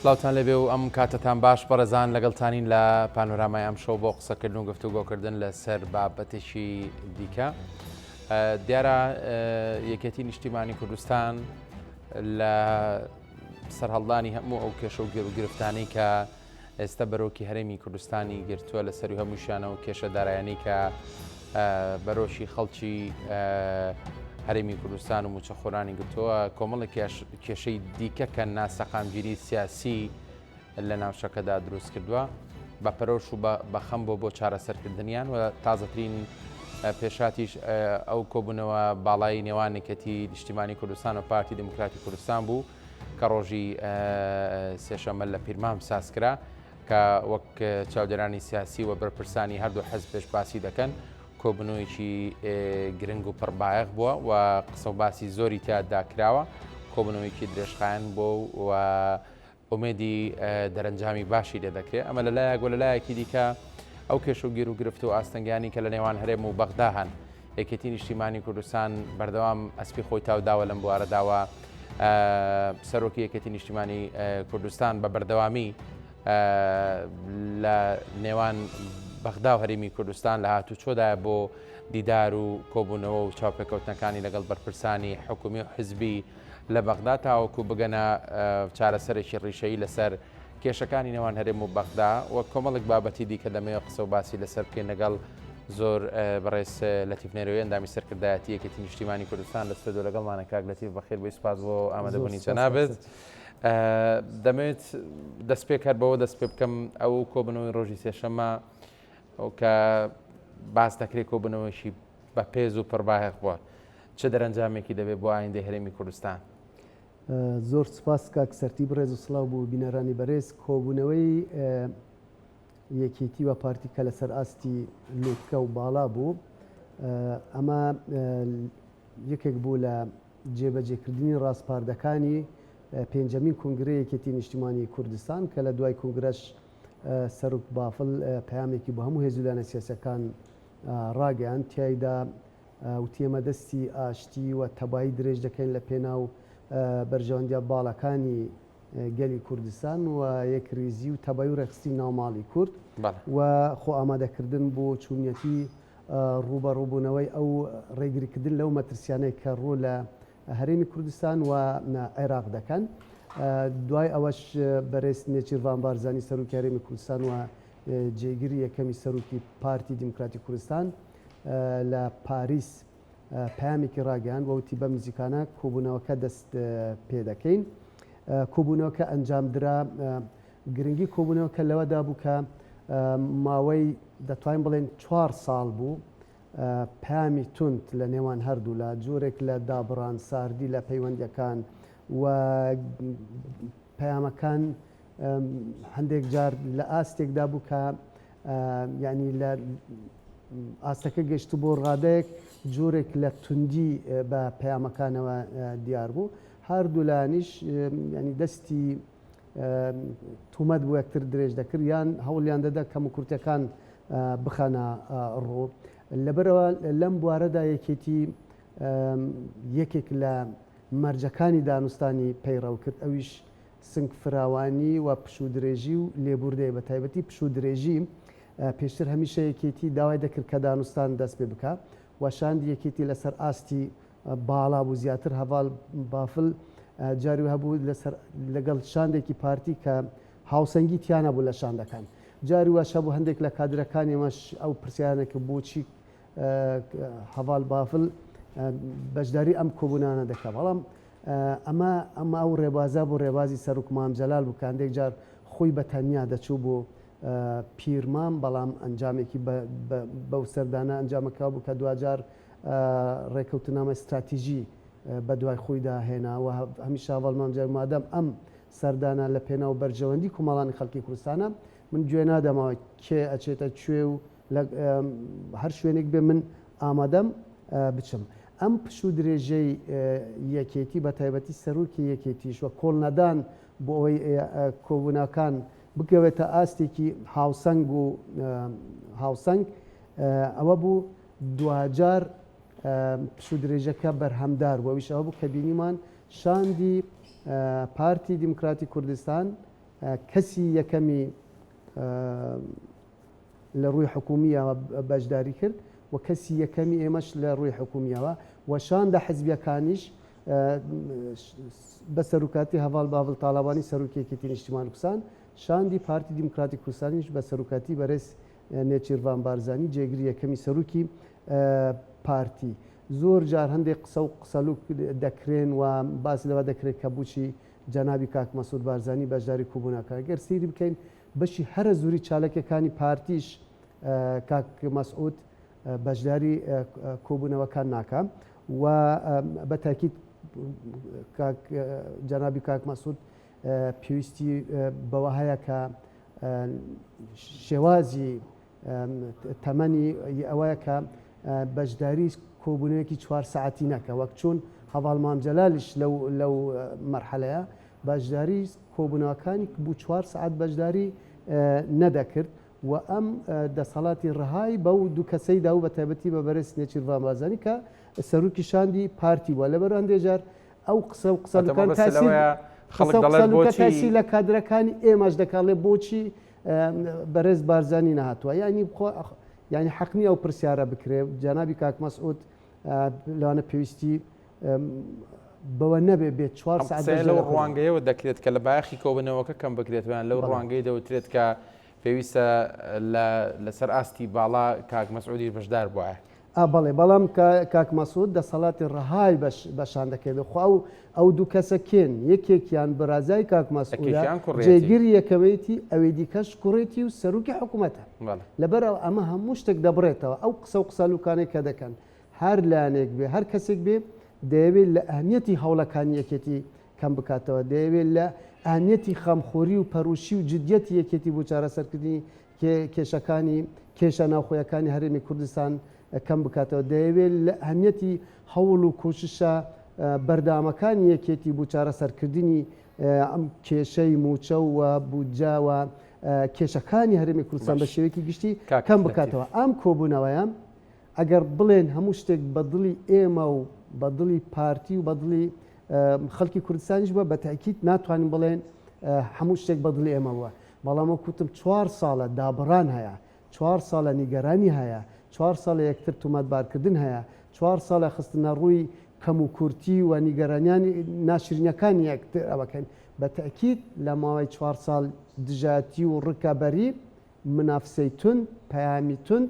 سلااوان لەبێ و ئەم کاتتان باش بەڕێزان لەگەڵتانین لە پانۆرامای ئەم شەو بۆ قسەکردن و گفتوگۆکردن لەسەر بابەتێکی دیکە. دیارە یەکێتی نیشتیمانی کوردستان لە سەرهەڵدانی هەموو ئەو کێشە و گێر و گرفتانەی کە ئێستا بەرۆکی هەرێمی کوردستانی گرتووە لە سەری هەمووشیانە و کێشە دارایانەی کە بەرۆشی خەڵکی هەرێمی کوردستان و موچەخۆرانی گرتووە کۆمەڵی کێشەی دیکە کە ناسەقامگیری سیاسی لە ناوچەکەدا دروست کردووە بە پەرۆش و بەخەم بۆ چارەسەرکردنیان و تازەترین پێشاتیش ئەو کۆبوونەوە باڵای نێوانێکەتی نیشتیمانی کوردستان و پارتی دموکراتی کوردستان بوو کە ڕۆژی سێشەممە لە پیرمام سازکرا کە وەک چاودێرانی سیاسی و بەرپرسانی هەردوو حەزب پێش باسی دەکەن کۆبنەوەیکی گرنگ و پڕبایەق بووە و قسە و باسی زۆری تیادا کراوە کۆبنەوەیکی درێژخایەن بۆ و ئومێدی دەرەنجامی باشی لێ دەکرێت ئەمە لەلایەک و لەلایەکی دیکە ئەو کێش و گیر و گرفت و ئاستەنگانی کە لە نێوان هەرێم و بەغدا هەن یەکێتی نیشتیمانی کوردستان بەردەوام ئەسپی خۆی تاوداوە لەم بوارەداوە سەرۆکی یەکێتی نیشتیمانی کوردستان بە بەردەوامی لە نێوان بەغدا و هەرێمی کوردستان لە هاتوچۆدایە بۆ دیدار و کۆبوونەوە و چاوپێکەوتنەکانی لەگەڵ بەرپرسانی حکومی و حزبی لە بەغدا تاوەکو بگەنە چارەسەرێکی ڕیشەیی لەسەر کێشەکانی نێوان هەرێم و بەغدا و کۆمەڵک بابەتی دیکە دەمەوێت قسە و باسی لەسەر بکەین لەگەڵ زۆر بەڕێز لەتیفنێرەوەی ئەندامی سەرکردایەتی یەکێتی نیشتیمانی کوردستان لە ستۆدیۆ لەگەڵمانە کاک لەتیف بەخێر بۆی سوپاس بۆ ئامادەبوونی جەنابێت. دەمەوێت دەست پێ کار بەوە دەست پێ بکەم ئەو کۆبنەوەی ڕۆژی سێشەممە کە باس دەکرێت کۆبنەوەیشی بە پێز و پڕبایەق بووە چه دەرەنجامێکی دەبێت بۆ ئایندەی هەرێمی کوردستان؟ زۆر سپاس کاک سەرتی بڕێز و سڵاو بوو بینەرانی بەڕێز کۆبوونەوەی یەکێتی و پارتی کە لەسەر ئاستی لوتکە و باڵا بوو ئەمە یەکێک بوو لە جێبەجێکردنی ڕاستپاردەکانی پێنجەمین کنگرە یەکێتی نیشتیمانی کوردستان کە لە دوای کنگرەش سەرک بافڵ پەیامێکی بۆ هەموو هێزولانە سیاسەکان ڕاگەیان تایدا وتێمە دەستی ئاشتی و تەبایی درێژ دەکەین لە پێناو بەرژەوەندیە باڵەکانی گەلی کوردستان و یەکریزی و تەبای و ڕێخستی ناوماڵی کورد و خۆ ئامادەکردن بۆ چوونەتی ڕوبەڕووبوونەوەی ئەو ڕێگریکردن لەو مەترسیانەی کە ڕوو لە هەرێمی کوردستان و عێراق دەکەن. دوای ئەوەش بەڕێز نێچیروان بارزانی سەرۆکی هەرێمی کوردستان و جێگیری یەکەمی سەرۆکی پارتی دیموکراتی کوردستان لە پاریس پەیامێکی ڕاگەیان وەوتی بەم نزیکانە کۆبوونەوەکە دەست پێ دەکەین. کۆبوونەوەکە ئەنجامدرا گرنگی کۆبوونەوەکە لەوەدا بوو کە ماوەی دەتوانین بڵێن 4 ساڵ بوو پەیامی تونند لە نێوان هەردوو لە جۆرێک لە دابڕان ساردی لە پەیوەندیەکان و پەیامەکان هەندێک جار لە ئاستێکدا بوو کە یعنی لە ئاستەکە گەشت بۆ ڕادەیەک جۆرێک لە توندی بە پەیامەکانەوە دیار بوو هەردوو لایانیش ینی دەستی تومەت بۆ یەکتر درێژ دەکرد یان هەوڵیان دەدا کەم و کورتەکان بخەنە ڕوو لەبەرەوە لەم بوارەدا یەکێتی یەکێک لە مەرجەکانی دانوستانی پەیڕەو کرد ئەویش سنگ فراوانی و پشودرێژی و لێبوردەیە بە تایبەتی پشودرێژی پێشتر هەمیشە یەکێتی داوای دەکرد کە دانوستان دەست پێ بکات و شاندی یەکێتی لەسەر ئاستی باڵا بوو زیاتر هەواڵ بافل جاری هەبوو لەگەڵ شاندێکی پارتی کە هاوسەنگی تیانە بوو لە شاندەکان جاری وەشە بوو هەندێک لە کادرەکانی ئێمەش ئەو پرسیارانێکە بۆچی هەواڵ بافل بەشداری ئەم کۆبوونانە دەکات بەڵام ئەمە ئەو ڕێبازە بۆ ڕێبازی سەرۆک مام جەلال بوو کە هەندێک جار خۆی بە تەنیا دەچوو بۆ پیرمام بەڵام ئەنجامێکی بەو سەردانە ئەنجامەکە بوو کە دوجار ڕێکەوتنامە استراتیژی بە دوای خۆیدا هێناوە هەمیشە هەواڵمانجار مادەم ئەم سەردانە لە پێناو بەرژەوەندی کۆمەڵانی خەڵکی کوردستانە من گوێ نادەمەوە کێ ئەچێتە کوێ و هەر شوێنێک بێ من ئامادەم بچم ئەم پشو درێژەی یەکێتی بە تایبەتی سەرۆکی یەکێتیش وە کۆڵنەدان بۆ ئەوەی کۆبوونەکان بکەوێتە ئاستێکی هاوسەنگ و هاوسەنگ ئەوە بوو دوجار پشو درێژەکە بەرهەمدار بوو ئەویش ئەوە بوو کە بینیمان شاندی پارتی دیموکراتی کوردستان کەسی یەکەمی لە ڕووی حکومیەوە بەشداری کرد و کەسی یەکەمی ئێمەش لە ڕووی حکومیەوە و شاندا حزبیەکانیش بە سەرۆکاتی هەواڵ باڵ تاالبانی سەرۆکیەکەتی نیشتیمان کوردستان شاندی پارتی دیموکراتی کوردستانیش بە سەرۆکاتی بەرز نێچیروان بارزانی جێگیری یەکەمی سەرۆکی پارتی زۆر جار هەندێک قسە و قسەلوک دەکرێن و باس لەوە دەکرێت کە بچی جەنابی کاک مەسعود بارزانی بەشداری کۆبوونەکە گەر سیری بکەین بەشی هەرە زوری چالەکەەکانی پارتیش کاک مەسعود بەشداری کۆبوونەوەکان ناکەم و بە تاکید جەنابی کاک مەسعود پێویستی بەوە هەیە کە شێوازی تەمەنی ئەوەیە کە بەشداری کۆبوونەوەکی 4 ساعتی نەکە وەک چۆن هەواڵ مامجەلالیش لەو مەرحەلەیە بەشداری کۆبوونەوەکانی بوو 4 ساعت بەشداری نەدەکرد و ئەم دەسەڵاتی ڕهای بەو دوو کەسەیدا و بە تایبەتی بە بەرز نێچیروان بارزانی کە سەرۆکی شاندی پارتی وە لەبەر هەندێجار ئەو قسە و قسەلەکان تاسی لە کادرەکانی ئێمەش دەکڵێ بۆچی بەرز بارزانی نەهاتووە ینی حەقنی ئەو پرسیارە بکرێ جەنابی کاک مەسعود لەوانە پێویستی بەوە نەبێ بێت 4 ساعت لەو ڕوانگەیەوە دەکرێت کە لە باخی کۆبنەوەکە کەم بکرێتیان لەو ڕوانگەی دەوترێت کە پێویستە لەسەر ئاستی باڵا کاک مەسعودی بەشدار بووە بەڵێ بەڵام کاک مەسعود دەسەڵاتی ڕەهای بەشان دەکەێت خوا ئەو دوو کەسە کێن یەکێکیان بەرازای کاک مەسعود جێگیری یەکەوەیەتی ئەوەی دیکەش کوڕێتی و سەرۆکی حکوومەتە لەبەر ئەمە هەموو شتێک دەبڕێتەوە ئەو قسە و قسەلوکانێک کە دەکەن هەر لایەنێک بێ هەر کەسێک بێ دەیەوێت لە ئەهمیەتی هەوڵەکانی یەکێتی کەم بکاتەوە دەیەوێت لە ئەهمیەتی خەمخۆری و پەروشی و جدیەتی یەکێتی بۆ چارەسەرکردنی کێشەکانی کێشە ناوخۆیەکانی هەرێمی کوردستان کەم بکاتەوە دەیەوێت لە ئەهمیەتی هەوڵ و کوششە بەردامەکانی یەکێتی بۆ چارەسەرکردنی ئەم کێشەی موچە و بودجاوە کێشەکانی هەرێمی کوردستان بە شێوەیەکی گشتی کەم بکاتەوە ئەم کۆبوونەوەیان ئەگەر بڵێن هەموو شتێک بە دڵی ئێمە و بە دڵی پارتی و بە دڵی خەڵکی کوردستانیش بە بە تاکید ناتوانین بڵێن هەموو شتێک بە دڵی ئێمەوە بەڵام وەکوتم 4 ساڵە دابڕان هەیە 4 ساڵە نیگەرانی هەیە 4 ساڵە یەکتر تومەتبارکردن هەیە 4 ساڵە خستنە ڕووی کەم و کورتی و نیگەرانیانی ناشرینەکانی یەکتر ئەوەکەن بە تاکید لە ماوەی 4 ساڵ دژاتی و ڕکەبەری منافسەی تون پەیامی تون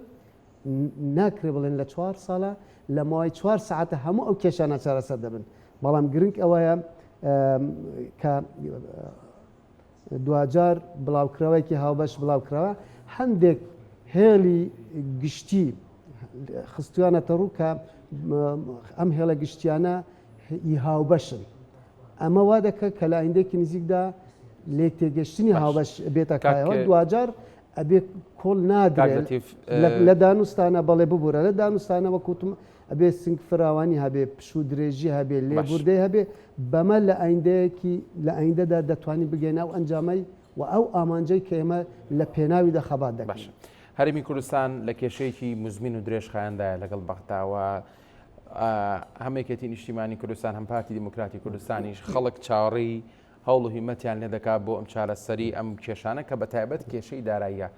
ناکرێ بڵێن لە 4 ساڵە لە ماوەی 4 ساعتە هەموو ئەو کێشانە چارەسەر دەبن بەڵام گرنگ ئەوەیە کە دوجار بڵاوکراوەیەکی هاوبەش بڵاوکراوە هەندێک هێڵی گشتی خستویانەتە ڕوو کە ئەم هێڵە گشتیانە هی هاوبەشن ئەمە وا دەکە کە لە ئایندێکی نزیکدا لێ تێگەشتنی هاوبەش بێتە کایەوە دوجار ئەبێ کۆڵ نادرێت لە دانوستانە بەڵێ ببوورە لە دانوستانە وەکوتم ئەبێ سنگ فراوانی هەبێ پشو درێژی هەبێ لێبوردەی هەبێ بەمە لە ئایندەیەکی لە ئایندەدا دەتوانین بگەین ئەو ئەنجامەی و ئەو ئامانجەی کە ئێمە لە پێناوی دەخەبات دەکەین. هەرێمی کوردستان لە کێشەیەکی مزمین و درێژخایاندایە لەگەڵ بەختاوە هەمێکەتی نیشتیمانی کوردستان هەم پارتی دیموکراتی کوردستانیش خەڵک چاوەڕێی هەوڵ و هیمەتیان لێ دەکات بۆ ئەم چارەسەری ئەم کێشانە کە بەتایبەت کێشەی داراییە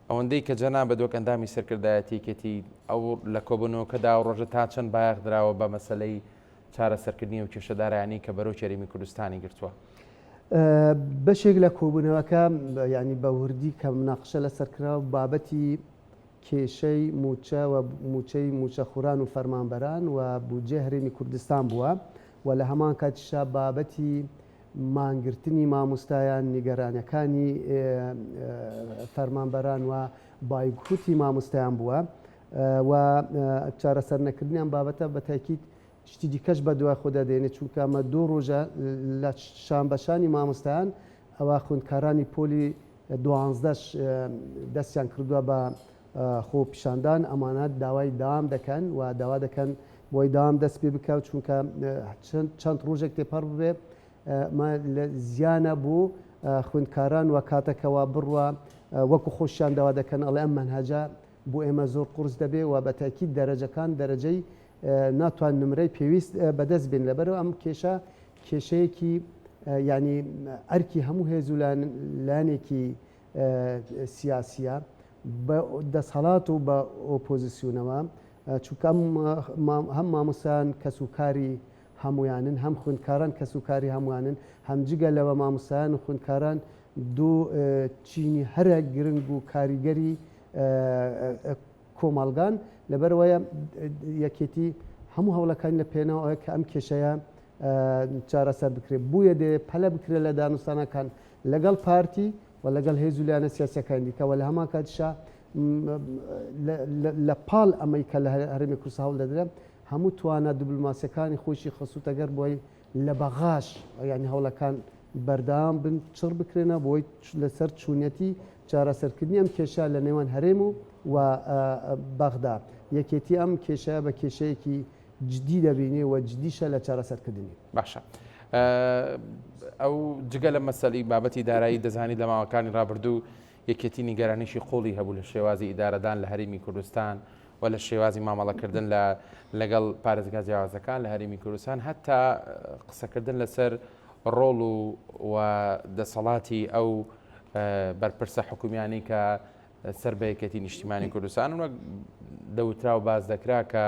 ئەوەندەی کە جەنا بە دۆک ئەندامی سەرکردایەتێکێتی ئەو لە کۆبنەوەکەدا و ڕۆژە تا چەند باەخ درراوە بە مەسلەی چارەسەرکردنی و کێشەدارایانی کە بەرەو چێرەمی کوردستانی گرتووە. بەشێک لە کۆبوونەوەکە ینی بەوردی کە مناقشە لەسەرکراوە بابەتی کێشەی موچە و موچەی موچەخوران و فەرمانبەران و بودجێ هەرێمی کوردستان بووە و لە هەمان کاتیشا بابەتی مانگرتنی مامۆستایان نیگەرانەکانی فەرمانبەران و بایگوتی مامۆستایان بووە و چارەسەر نەکردنیان بابەتە بە تاکید شتی دیکەش بە دوای خۆدا دێنێت چونکە ئەمە 2 ڕۆژە لە شانبەشانی مامۆستایان ئەوە خوێندکارانی پۆلی 12ش دەستیان کردووە بە خۆ پیشاندان ئەمانەت داوای دام دەکەن و داوا دەکەن بۆی دام دەست پێ بکەوت چونکە چەند ڕۆژێک تێپەڕ ببێ لە زیانە بوو خوێندکاران و کاتەکەەوە بڕوە وەکو خۆشیان داوا دەکەن ئەڵێ ئەم منهەجە بۆ ئێمە زۆر قورس دەبێ و بە تاکید دەرەجەکان دەرەجەی ناتوان نمرەی پێویست بەدەست بێن لەبەرەوە ئەم کێشەیەکی یعنی ئەرکی هەموو هێزولانێکی سیاسیە بە دەسەڵات و بە ئۆپۆزیسیۆنەوە چونکە هەم مامۆستایان کەسوکاری هەمویانن هەم خوێندکاران کەسوکاری هەمووانن هەم جگە لەوە مامۆستایان و خوێندکاران دوو چینی هەرە گرنگ و کاریگەری کۆمەڵگان لەبەرەوەیە یەکێتی هەموو هەوڵەکانی لە پێناوە ئەوەیە کە ئەم کێشەیە چارەسەر بکرێت بووە دێ پەلە بکرێت لە دانوستانەکان لەگەڵ پارتی و لەگەڵ هێزولیانە سیاسەکانی دیکەوە لە هەمان کاتیشا لە پاڵ ئەمەی کە لە هەرێمی کوردستان هەوڵ دەدرێت هەموو توانە دیبلۆماسیەکانی خۆشی خەسووت ئەگەر بۆی لە بەغاش ینی هەوڵەکان بەردەوام بن چڕ بکرێنە بۆی لەسەر چوونەتی چارەسەرکردنی ئەم کێشە لە نێوان هەرێم و بەغدا یەکێتی ئەم کێشەیە بە کێشەیەکی جدی دەبینێ و جدیشە لە چارەسەرکردنی باشە ئەو جگە لە مەسەلی بابەتی دارایی دەزانی لە ماوەکانی ڕابردوو یەکێتی نیگەرانیشی قوڵی هەبوو لە شێوازی ئیدارەدان لە هەرێمی کوردستان و لە شێوازی مامەڵەکردن لەگەڵ پارێزگا جیاوازەکان لە هەرێمی کوردستان هەتا قسەکردن لەسەر ڕۆڵ و دەسەڵاتی ئەو بەرپرسە حکومیانی کە سەر بە یەکێتی نیشتیمانی کوردستان وەک دەوترا و باز دەکرا کە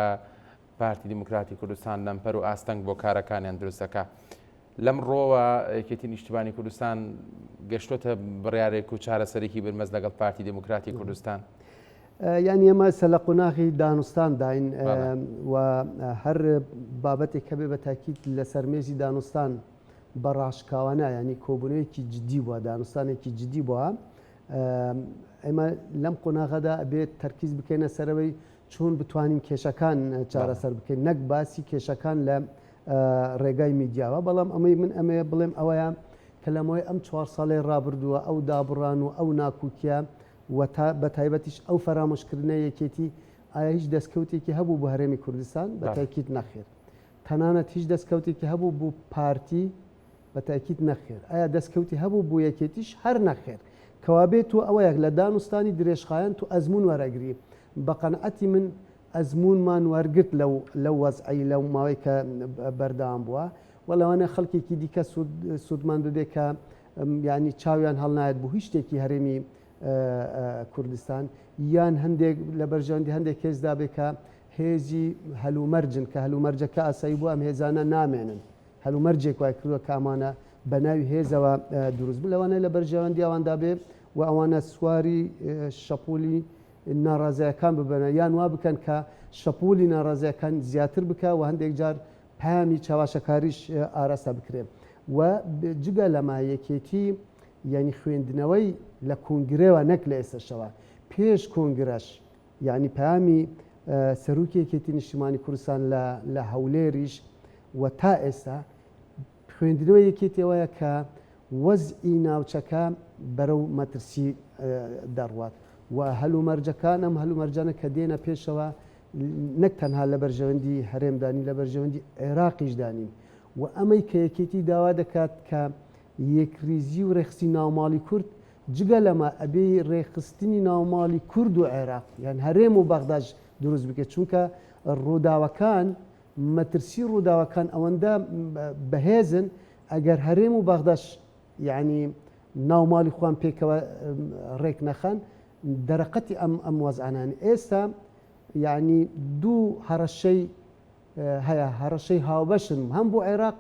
پارتی دیموکراتی کوردستان لەمپەر و ئاستەنگ بۆ کارەکانیان دروستەکە لەم ڕۆوە یەکێتی نیشتیمانی کوردستان گەشتۆتە بڕیارێک و چارەسەرێکی برمەز لەگەڵ پارتی دیموکراتی کوردستان یعنی ئێمە سەل قۆناغی دانوستان داین و هەر بابەتێک کە بێ بە تاکید لە سەرمێزی دانوستان بە ڕاشکاوانە ینی کۆبوونەوەیەکی جدی بووە دانوستانێکی جدی بووە ئێمە لەم قۆناغەدا بێت تەرکیز بکەینە سەرەوەی چۆن بتوانین کێشەکان چارەسەر بکەین نەک باسی کێشەکان لە ڕێگای میدیاوە بەڵام ئەمەی من ئەمەیە بڵێم ئەوەیە کە لەمەوەی ئەم 4 ساڵی ڕابردووە ئەو دابڕان و ئەو ناکوکیە بە تایبەتیش ئەو فەرامۆشکردنە یەکێتی ئایا هیچ دەستکەوتێکی هەبوو بۆ هەرێمی کوردستان بە تاکید نەخێر تەنانەت هیچ دەستکەوتێکی هەبوو بۆ پارتی بە تاکید نەخێر ئایا دەستکەوتی هەبوو بۆ یەکێتیش هەر نەخێر کەوابێت و ئەوەیەک لە دانوستانی درێژخایەن تو ئەزمون وەرەگری بە قەنعەتی من ئەزمونمان وەرگرت لەو وەزعی لەو ماوەی کە بەردەوام بووە و لەوانە خەڵکێکی دیکە سوودمان ببێت کە ینی چاویان هەڵنایەت بوو هیچ شتێکی هەرێمی کوردستان یان هەندێک لە بەرژەوەندی هەندێک هێزدا بێت کە هێزی هەلومەرجن کە هەلومەرجەکە ئاسایی بوو ئەم هێزانە نامێنن هەلومەرجێک وای کردووە کە ئەمانە بە ناوی هێزەوە دروست بوو لەوانەیە لە بەرژەوەندی ئەواندا بێ و ئەوانە سواری شەپۆلی ناڕازیەکان ببنە یان وا بکەن کە شەپۆلی ناڕازیەکان زیاتر بکە و هەندێک جار پامی چاواشەکاریش ئاراستە بکرێن و جگە لەما یەکێتی ینی خوێندنەوەی لە کۆنگرەوە نەک لە ئێستاشەوە پێش کۆنگرەش ینی پامی سەرۆکی یەکێتی نیشتیمانی کوردستان لە هەولێریش و تا ئێستا خوێندنەوەی یەکێتیەوەیە کە وەزئی ناوچەکە بەرەو مەترسی دەڕوات و هەلومەرجەکان ئەم هەلومەرجانە کە دێنە پێشەوە نەک تەنها لە بەرژەوەندی هەرێمدانی لە بەرژەوەندی عێراقیش دانین و ئەمەی کە یەکێتی داوا دەکات کە یەکریزی و ڕێخستی ناوماڵی کورد جگە لەمە ئەبێ ڕێخستنی ناوماڵی کورد و عێراق یان هەرێم و بەغداش دروست بکەێت چونکە ڕووداوەکان مەترسی ڕووداوەکان ئەوەندە بەهێزن ئەگەر هەرێم و بەغداش یعنی ناوماڵی خوان پێکەوە ڕێک نەخەن دەرەقەتی ئەم وەزعانانی ئێستا یعنی دوو هەڕەشەی هەیە هەڕەشەی هاوبەشن هەم بۆ عێراق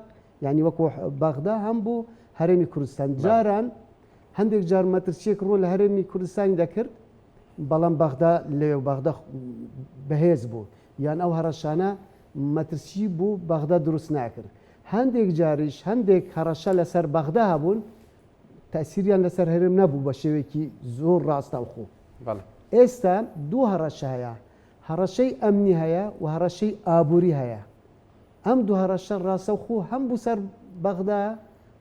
یعنی وەکو بەغدا هەم بۆ هەرێمی کوردستان جاران هەندێک جار مەترسیەک ڕۆ لە هەرێمی کوردستانی دەکرد بەڵام بەغدا لێو بەغدا بەهێز بوو یان ئەو هەڕەشانە مەترسی بوو بەغدا دروست ناکرد هەندێک جاریش هەندێک هەڕەشە لەسەر بەغدا هەبوون تەسیریان لەسەر هەرێم نەبوو بە شێوەیەکی زۆر ڕاستەوخۆ ئێستا دوو هەڕەشە هەیە هەڕەشەی ئەمنی هەیە و هەڕەشەی ئابووری هەیە ئەم دوو هەڕەشە ڕاستەوخۆ هەم بوو سەر بەغدا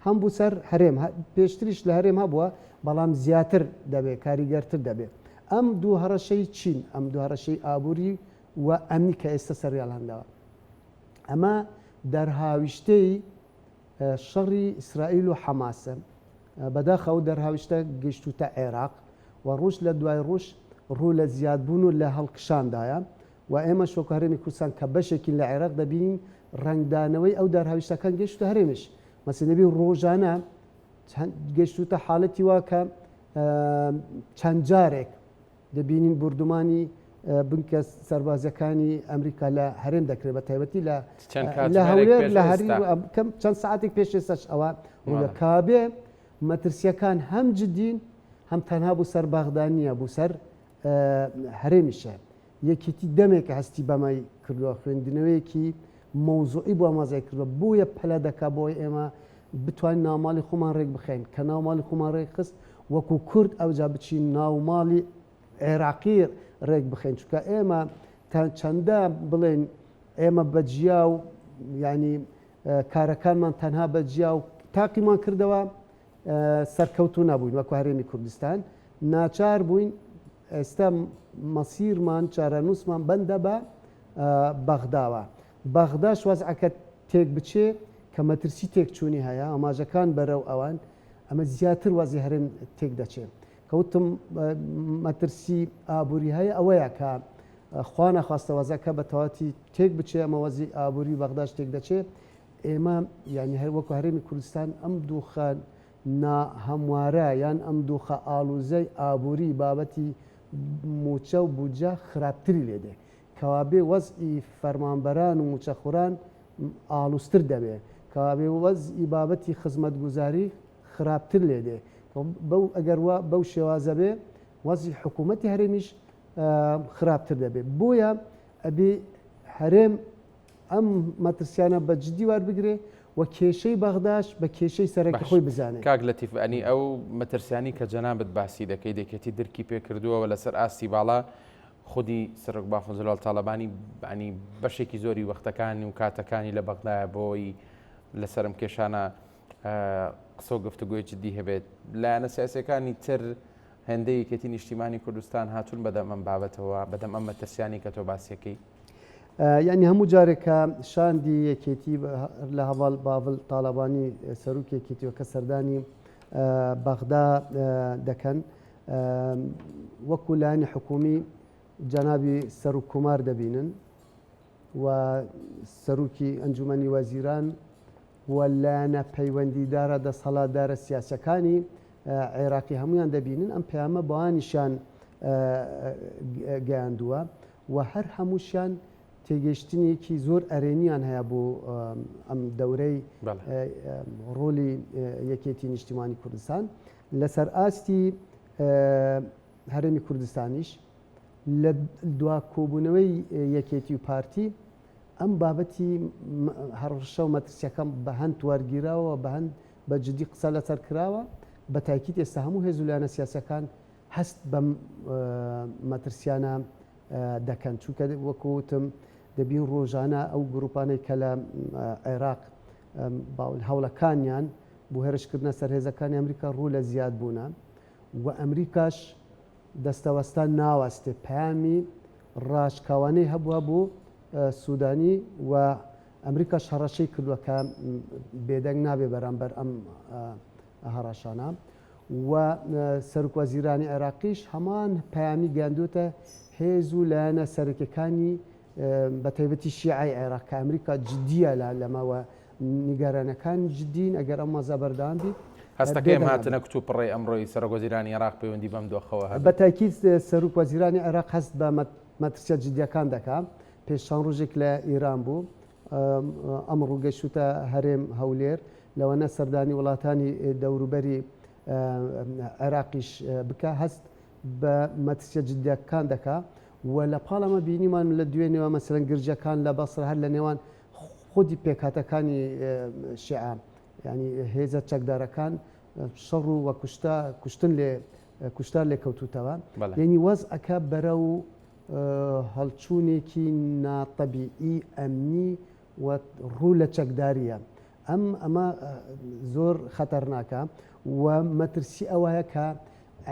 هەم بوو سەر هەرێم پێشتریش لە هەرێم هەبووە بەڵام زیاتر دەبێت کاریگەرتر دەبێت ئەم دوو هەڕەشەی چین ئەم دوو هەڕەشەی ئابووری و ئەمنی کە ئێستا سەریان هەندەوە ئەمە دەرهاویشتەی شەڕی ئیسرائیل و حەماسە بەداخەوە دەرهاویشتە گەیشتوتە عێراق و ڕۆژ لە دوای ڕۆژ ڕوو لە زیادبوون و لە هەڵکشاندایە و ئێمە شۆکە هەرێمی کوردستان کە بەشێکی لە عێراق دەبینین ڕنگدانەوەی ئەو دەرهاویشتەکان گەیشتە هەرێمش مەسەڵەن دەبێ ڕۆژانە گەشتوتە حاڵەتی وا کە چەند جارێک دەبینین بردومانی بنکە سەربازەکانی ئەمریکا لە هەرێم دەکرێت بە تایبەتی لە هەولێر لە هەری کەم چەند ساعتێک پێش ئێستاش ئەوە ڕوودە کابێ مەترسیەکان هەم جدین هەم تەنها بوو سەر باغدانیە بوو سەر هەرێمیشە یەکێتی دەمێکە هەستی بەمای کردووە خوێندنەوەیەکی مۆزوعی بۆ ئاماژای کردووە بۆیە پەلە دەکا بۆی ئێمە بتوانین ناوماڵی خۆمان ڕێک بخەین کە ناوماڵی خۆمان ڕێک خست وەکو کورد ئەوجا بچین ناوماڵی عێراقی ڕێک بخەین چونکە ئێمە تا چەندە بڵێن ئێمە بەجیا و ینی کارەکانمان تەنها بەجیا و تاقیمان کردەوە سەرکەوتو نەبووین وەکو هەرێمی کوردستان ناچار بووین ئێستا مەسیرمان چارەنووسمان بەندە بە بەغداوە بەغداش وەزعەکە تێک بچێ کە مەترسی تێکچوونی هەیە ئاماژەکان بەرەو ئەوان ئەمە زیاتر وازی هەرێم تێک دەچێت کەوتم مەترسی ئابووری هەیە ئەوەیە کە خوا نەخواستە وەزەکە بە تەواتی تێک بچێ ئەمە وەزی ئابووری بەغداش تێک دەچێت ئێمە ینی هەر وەکو هەرێمی کوردستان ئەم دووخە هەموارە یان ئەم دووخە ئالوزەی ئابووری بابەتی موچە و بوجە خراپتری لێدێ کەوابێ وەزئی فەرمانبەران و موچەخوران ئالوستر دەبێ کەوابێ وەزئی بابەتی خزمەتگوزاری خراپتر لێدێ بەو ئەگەر بەو شێوازە بێ وەزی حکوومەتی هەرێمیش خراپتر دەبێت بۆیە ئەبێ هەرێم ئەم مەترسیانە بە جدی وەربگرێ و کێشەی بەغداش بە کێشەی سەرەکی خۆی بزانێت کاک لەتیف ئەنی ئەو مەترسیانی کە جەنابەت باسی دەکەی دەکێتی درکی پێ کردووەوە لەسەر ئاستی باڵا خودی سەرۆک باخۆزلال تاالبانی بەنی بەشێکی زۆری وەختەکانی و کاتەکانی لە بەغدایە بۆی لەسەرم کێشانە قسە و گفتوگوی جدی هەبێت لایەنە سیاسەکانی تر هەندەی یەکێتی نیشتیمانی کوردستان هاتوون بەدەم ئەم بابەتەوە بەدەم ئەم مەترسیانی کە تۆ باسیەکەی ینی هەموو جارێکە شاندی یەکێتی لە هەواڵ باڵ تاالبانی سەرروک یەکێتیوە کە سەردانی بەغدا دەکەن وەکو لایەنی حکومی جەنابی سەرروک کومار دەبینن و سەرروکی ئەنجومەنی وەزیران و لایەنە پەیوەندیدارە دەسەڵاتدارە سیاسەکانی عێراقی هەمویان دەبینن ئەم پەیامە بەوانیشان گەیاندووە و هەر هەمووشیان تێگەشتنێکی زۆر ئەرێنیان هەیە بۆ ئەم دەورەی ڕۆلی یەکێتی نیشتیمانی کوردستان لەسەر ئاستی هەرێمی کوردستانیش لە دوا کۆبوونەوەی یەکێتی و پارتی ئەم بابەتی هەڕشە و مەترسیەکەم بە هەند وەرگیراوە بە هەند بە جدی قسە لەسەر کراوە بە تاکید ئێستا هەموو هێزولانە سیاسەکان هەست بەم مەترسیانە دەکەن چونکە وەکوتم دەبین ڕۆژانە ئەو گروپانەی کە لە عێراق هەوڵەکانیان بۆ هێرشکردنە سەرهێزەکانی ئەمریکا ڕوو لە زیاد بوونە و ئەمریکاش دەستەوەستان ناوەستێ پەیامی ڕاشکاوانەی هەبووە بۆ سوودانی و ئەمریکا شەڕەشەی کردووە کە بێدەنگ نابێ بەرامبەر ئەم هەڕاشانە و سەرۆک وەزیرانی عێراقیش هەمان پەیامی گەاندوتە هێز و لایەنە سەرۆکیەکانی بە تایبەتی شیعی عێراق کە ئەمریکا جدیە لەمەوە نیگەرانەکان جدین ئەگەر ئەم مەزە بەردەوام بێت هەستەکەم هاتنە کتوپڕێ ئەمڕۆی سەرۆک وەزیرانی عێراق پەیوەندی بەم دۆخەوە هەبێت بە تاکید سەرۆک وەزیرانی عێراق هەست بە مەترسیە جدیەکان دەکات پێش چەند ڕۆژێک لە ئیران بوو ئەمڕۆ گەیشتوتە هەرێم هەولێر لەوەنە سەردانی وڵاتانی دەوروبەری عێراقیش بکە هەست بە مەترسیە جدیەکان دەکات و لە پاڵەمە بینیمان لە دوێنەوە مەسەرەن گرجەکان لە بەسڕ هەر لە نێوان خودی پێکهاتەکانی شیعە ینی هێزە چەکدارەکان شەڕ و کوشتار لێ کەوتوتەوە یعنی وەزعەکە بەرە و هەڵچوونێکی ناتەبیعی ئەمنی و ڕوو لە چەکداریە ئەمە زۆر خەتەرناکە و مەترسی ئەوەیە کە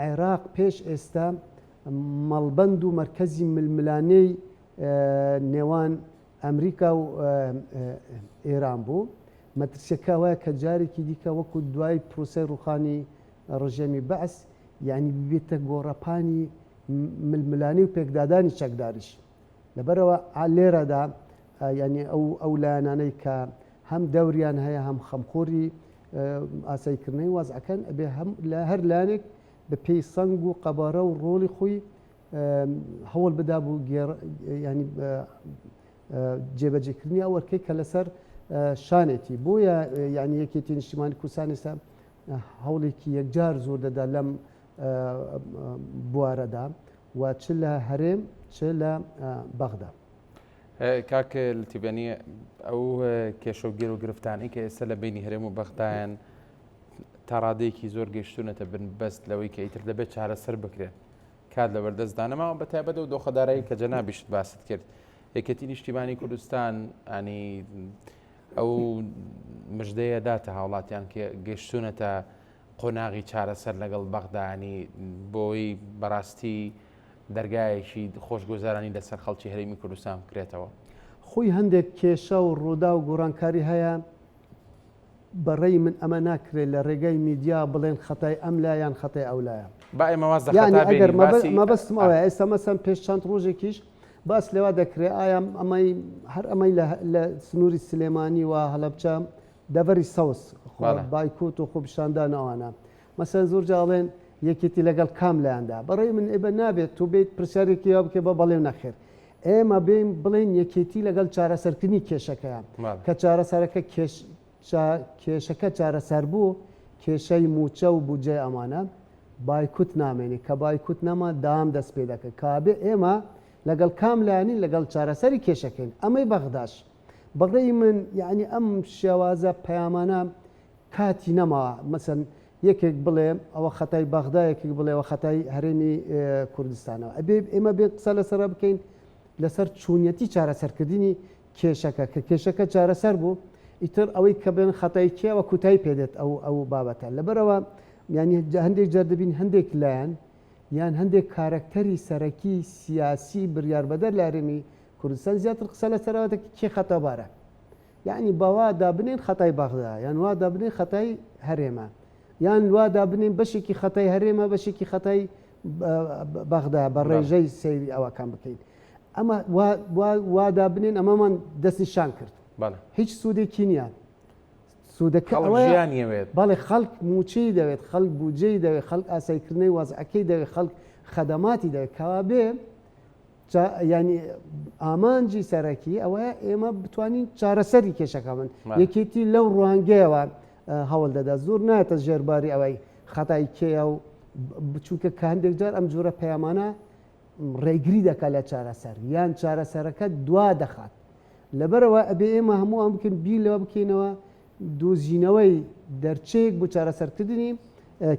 عێراق پێش ئێستا مەڵبەند و مرکزی ململانەی نێوان ئەمریکا و ئێران بوو مەترسیەکە وایە کە جارێکی دیکە وەکو دوای پرۆسەی ڕوخانی ڕژێمی بەعس یعنی ببێتە گۆڕەپانی ململانی و پێکدادانی چەکداریش لەبەرەوە لێرەدا ینی ئەو لایەنانەی کە هەم دەوریان هەیە هەم خەمخۆری ئاساییکردنەوەی وازعەکان ئەبێ هەم لە هەر لایەنێک بە پێی سەنگ و قەبارە و ڕۆڵی خۆی هەوڵ بدا بوو ینی جێبەجێکردنی ئەو وەرکەی کە لەسەر شانێتی بۆیە یعنی یەکێتی نیشتیمانی کوردستان ئێستا هەوڵێکی یەکجار زۆر دەدا لەم بوارەدا و چ لە هەرێم چ لە بەغدا. کاک لتیبانی ئەو کێشەوگیر و گرفتانی کە ئێستا لە بینی هەرێم و بەغدایان تا ڕادەیەکی زۆر گەشتونەتە بن بەست لەوەی کە ئیتر دەبێت چارەسەر بکرێت کات لە بەردەستدانەماوە بە تایبەت و دۆخەدارایی کە جەنابیشت باست کرد. یەکێتی نیشتیمانی کوردستان ئەنی ئەو مژدەیە داتە هاوڵاتیان کە گەشتونەتە قۆناغی چارەسەر لەگەڵ بەغدانی بۆی بەڕاستی دەرگایەکی خۆشگوزارانی لەسەر خەڵکی هەرێمی کوردستان بکرێتەوە. خۆی هەندێک کێشە و ڕوودا و گۆڕانکاری هەیە بەڕێی من ئەمە ناکرێت لە ڕێگەی میدیا بڵێن خەتای ئەم لایەن خەتای ئەو لایە. با ئێمە واز ئەگەر مەبەستم ئەوە ئێستا مەسەن پێش چەند ڕۆژێکیش باس لێوا دەکرێت ئایا ئەمەی هەر ئەمەی لە سنووری سلێمانی و هەڵەبجە دەڤەری سەوس بایکوت و خوبشاندانەوانە مەسەن زۆر جاڵێن یەکێتی لەگەڵ کام لایەندا بەڕێی من ئێبە نابێت تو بێت پرسیارێکی یا بکە بە بەڵێ نەخێر ئێمە بێن بڵێن یەکێتی لەگەڵ چارەسەرکردنی کێشەکەیان کە چارەسەرەکە کێشەکە چارەسەر بوو کێشەی موچە و بودجێ ئەمانە بایکوت نامێنی کە بایکوت نەما دام دەست پێ دەکەن کابێ ئێمە لەگەڵ کام لایەنی لەگەڵ چارەسەری کێشەکەین ئەمەی بەغداش بەڕێی من یعنی ئەم شێوازە پەیامانە کاتی نەماوە مەسەن یەکێک بڵێ ئەوە خەتای بەغدا یەکێک بڵێەوە خەتای هەرێمی کوردستانەوە ئەبێ ئێمە بێت قسە لەسەر بکەین لەسەر چوونەتی چارەسەرکردنی کێشەکە کە کێشەکە چارەسەر بوو ئیتر ئەوەی کە بێن خەتای کێوە کوتای پێدێت ئەو بابەتە لەبەرەوە ینی هەندێک جاردەبین هەندێک لایەن یان هەندێک کارکتەری سەرەکی سیاسی بڕیاربەدەر لە هەرێمی کوردستان زیاتر قسە لەسەرەوەتە کێ خەتەبارە یعنی بەوا دابنێن خەتای بەغدا یان وا دابنێن خەتای هەرێمە یان وا دابنێن بەشێکی خەتای هەرێمە بەشێکی خەتای بەغدا بە ڕێژەی سەیری ئەوەکان بکەین ئەمە وا دابنێن ئەمەمان دەستنیشان کرد هیچ سوودێکی نییە سوودەکە ئەوەیانوێت بەڵێ خەڵک موچەی دەوێت خەڵک بودجەی دەوێت خەڵک ئاساییکردنەوەی وازعەکەی دەوێت خەڵک خەدەماتی دەوێت کەوا بێ ینی ئامانجی سەرەکی ئەوەیە ئێمە بتوانین چارەسەری کێشەکە من یەکێتی لەو ڕوانگەیەوە هەوڵ دەدا زۆر نایەتە ژێرباری ئەوەی خەتای کێە و بچووکە کە هەندێک جار ئەم جۆرە پەیامانە ڕێگری دەکات لە چارەسەر یان چارەسەرەکە دوا دەخات لەبەرەوە ئەبێ ئێمە هەموو ئەم بکەین بیر لەوە بکەینەوە دۆزینەوەی دەرچەیەک بۆ چارەسەرکردنی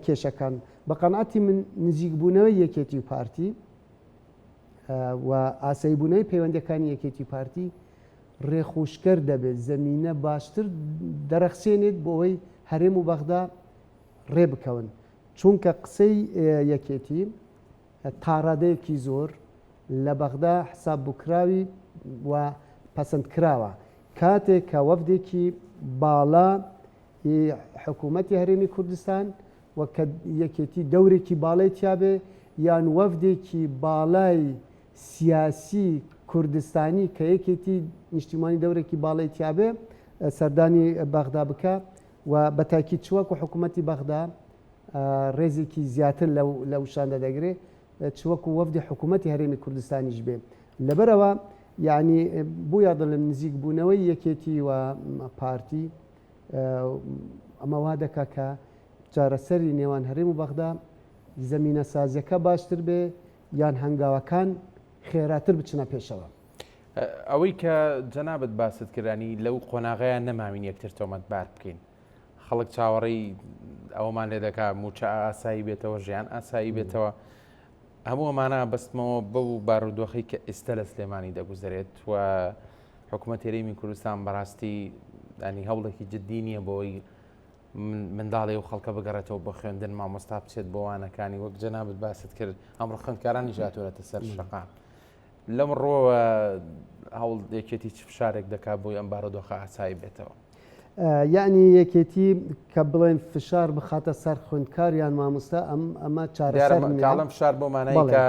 کێشەکان بە قەنعەتی من نزیکبوونەوەی یەکێتی و پارتی و ئاساییبوونەوەی پەیوەندەکانی یەکێتی پارتی ڕێخوشکەر دەبێت زەمینە باشتر دەرەخسێنێت بۆ ئەوەی هەرێم و بەغدا ڕێ بکەون چونکە قسەی یەکێتی تاڕادەیەکی زۆر لە بەغدا حساب بکراوی و پەسەندکراوە کاتێک کە وەفدێکی باڵا حکوومەتی هەرێمی کوردستان و کە یەکێتی دەورێکی باڵای تیابێ یان وەفدێکی باڵای سیاسی کوردستانی کە یەکێتی نیشتیمانی دەورێکی باڵای تیابێ سەردانی بەغدا بکە و بە تاکید چوەک و حکوومەتی بەغدا ڕێزێکی زیاتر لەو شاندا دەگرێت چوەک و وەفدی حکوومەتی هەرێمی کوردستانیش بێ لەبەرەوە یعنی بۆ یادڵم نزیک بوونەوەی یەکێتی و پارتی ئەمە وا دەکا کە چارەسەری نێوان هەرێم و بەغدا زەمینە سازیەکە باشتر بێ یان هەنگاوەکان خێراتر بچنە پێشەوە ئەوەی کە جەنابەت باست کردانی لەو قۆناغەیان نەماوین یەکتر تۆمەتبار بکەین خەڵک چاوەڕێی ئەومان لێ دەکا موچە ئاسایی بێتەوە ژیان ئاسایی بێتەوە هەموو ئەمانە بەستمەوە بەو بارودۆخی کە ئێستا لە سلێمانی دەگوزارێت و حکوومەتی هەرێمی کوردستان بەڕاستی ینی هەوڵێکی جددی نییە بۆی منداڵی و خەڵکە بگەڕێتەوە بە خوێندن مامۆستا بچێت بۆ وانەکانی وەک جەنابەت باست کرد ئەمڕۆ خوێندکارانی ژاتۆرەتە سەر شەقام لەم ڕۆوە هەوڵ یەکێتی چ فشارێک دەکات بۆی ئەم بارودۆخە ئاسایی بێتەوە یعنی یەکێتی کە بڵێن فشار بخاتە سەر خوێندکاریان مامۆستا ئەمە چارەسەر فشار بۆ مانایی کە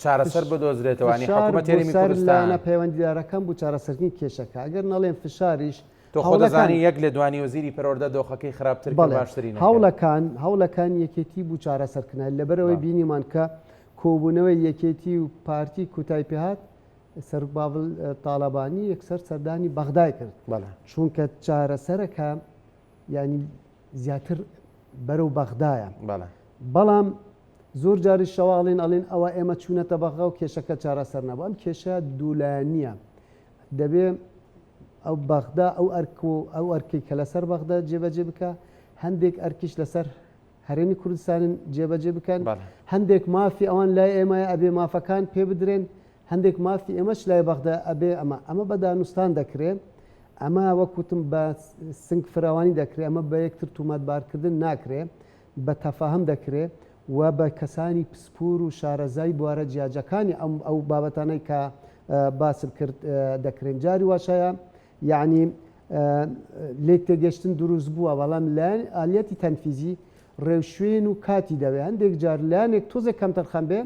چارەسەر بدۆزرێتەوە حکوومەتی هەرێمی کوردستان پەیوەندیدارەکان بوو چارەسەرکردنی کێشەکە ئەگەر نەڵێن فشاریش تۆ خۆ دەزانی یەک لە دوانی وەزیری پەروەردە دۆخەکەی خراپتر باشترین هەوڵەکان یەکێتی بوو چارەسەرکردن لەبەرەوەی بینیمان کە کۆبوونەوەی یەکێتی و پارتی کوتای پێهات سەر باڵ تاالبانی یەکسەر سەردانی بەغدای کرد چونکە چارەسەرەکە ینی زیاتر بەرەو بەغدایە بەڵام زۆر جاری شەواڵین ئەڵێن ئەوە ئێمە چوونەتە بەغا و کێشەکە چارەسەر نەبوو ئەم کێشە دوولانیە دەبێ ئەو بەغدا ئەو ئەرکی کە لەسەر بەغدا جێبەجێ بکە هەندێک ئەرکیش لەسەر هەرێمی کوردستانن جێبەجێ بکەن هەندێک مافی ئەوان لای ئێمە ئەبێ مافەکان پێ بدرێن هەندێک مافی ئێمەش لای بەغدا ئەبێ ئەمە بە دانوستان دەکرێت ئەمە وەکوتم بە سنگ فراوانی دەکرێت ئەمە بە یەکتر تومەتبارکردن ناکرێت بە تەفاهم دەکرێت و بە کەسانی پسپور و شارەزای بوارە جیاجەکانی ئەو بابەتانەی کە باسم کرد دەکرێن جاری واشایە یعنی لێک تێگەشتن دروست بووە بەڵام لایەن ئالیەتی تەنفیزی ڕێوشوێن و کاتی دەوێت هەندێک جار لایەنێک تۆزێک کەمتەرخەم بێ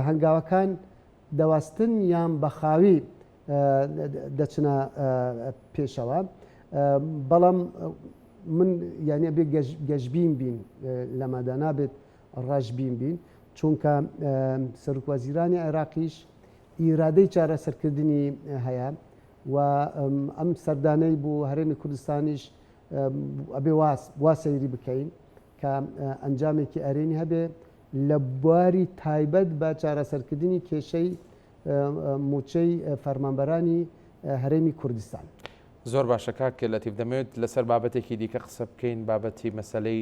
هەنگاوەکان دەواستن یان بەخاوی دەچنە پێشەوە بەڵام من یعنی بێ گەشتبین بین لەمەدا نابێت ڕەشبین بین چونکە سەرۆکوەزیرانی عێراقیش ئیرادەی چارەسەرکردنی هەیە و ئەم سەردانەی بۆ هەرێمی کوردستانیش ئەبێ وا سەیری بکەین کە ئەنجامێکی ئەرێنی هەبێ لە بواری تایبەت بە چارەسەرکردنی کێشەی موچەی فەرمانبەرانی هەرێمی کوردستان. زۆر باشە کاکە لەتیف دەمەوێت لەسەر بابەتێکی دیکە قسە بکەین بابەتی مەسەلەی